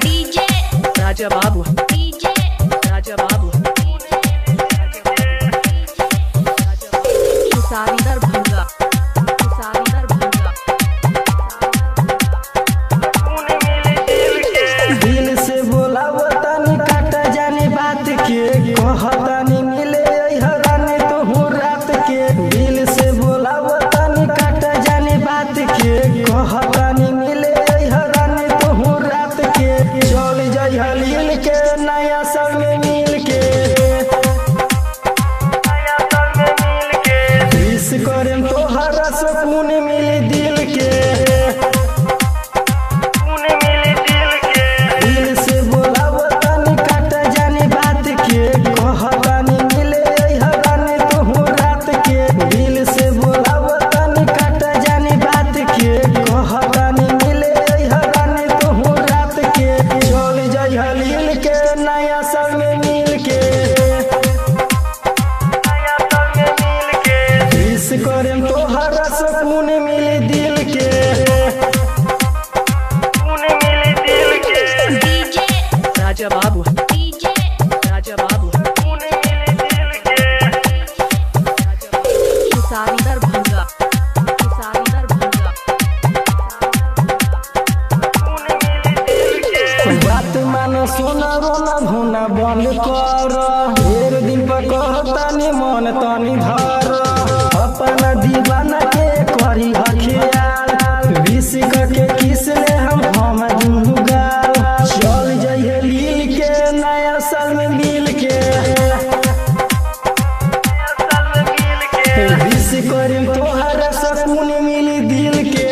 DJ Raja Babu, DJ Raja Babu, किसानी दरभंगा, किसानी दरभंगा। दिल से बोला वतनी काटा जाने बात के कहतानी मिले हराने तो हूँ रात के। दिल से बोला वतनी काटा जाने बात के कहतानी मिले हराने तो हूँ रात के। चल जाई हलील के नया साल में मिल के, विश करें तो हरा सुकून मिली दिल के। दिल से बोला वतनी काटा जाने बात के कहतानी मिले हराने तो हूँ रात के। दिल से बोला वतनी काटा जाने बात के कहतानी मिले हराने तो हूँ रात के। चल जाई हलील के नया साल में मिल के, विश करें तो हरा सुकून मिली दिल के। डीजे राजा बाबू, डीजे राजा बाबू, किसानी दरभंगा, किसानी दरभंगा। बात मानो सोना रोना धोना बंद कर। एक दिन पर कहतानी मन तनी धर। अपना दीवाना के करी हखियाल, विश करके किस ले हम दुनू गाल। चल जाइए लील के नया साल में मिल के, विश करें तोहरा सुकून मिली दिल के।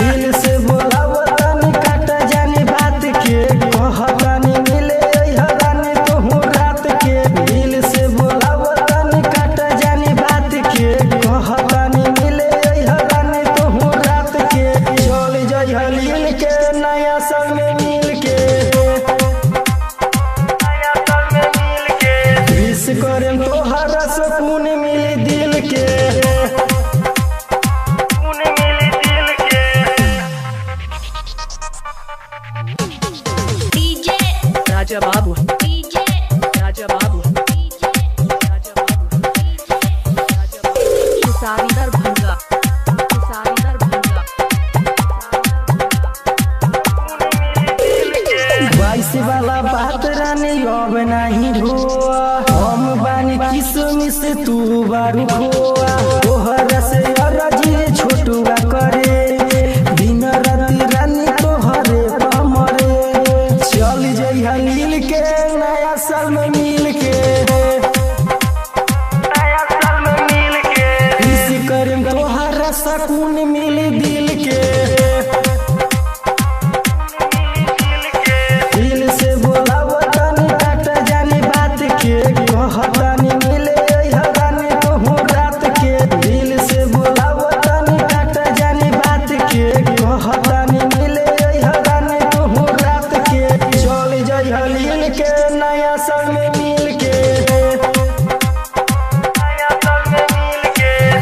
दिल से बोला वतनी काटा जाने बात के कहतानी मिले हराने तो हूँ रात के। दिल से बोला वतनी काटा जाने बात के कहतानी मिले हराने तो हूँ रात के। चल जाई हलील के नया साल में मिल के, विश करें तो हरा सुकून मिली दिल के। डीजे राजा बाबू, डीजे राजा बाबू, राजा बाबू, किसानी दरभंगा, किसानी दरभंगा। 22 वाला बात रानी अब नहीं ढोआ। हम बानी किसमिस तू बारू खोआ। तोहरा से अरजी छोटुआ करे, दिन राति रानी तोहरे पमरे। चल जाई हलील के नया साल में मिल के, विश करें तोहरा सुकून मिली दिल के। दिल से बोला वतनी काटा जाने बात के कहतानी मिले हराने तो हूँ रात के। दिल से बोला वतनी काटा जाने बात के कहतानी मिले हराने तो हूँ रात के। चल जाई हलील के नया साल में मिल के,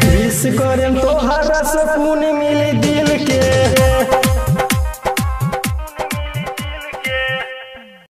विश करें तो हरा सुकून मिली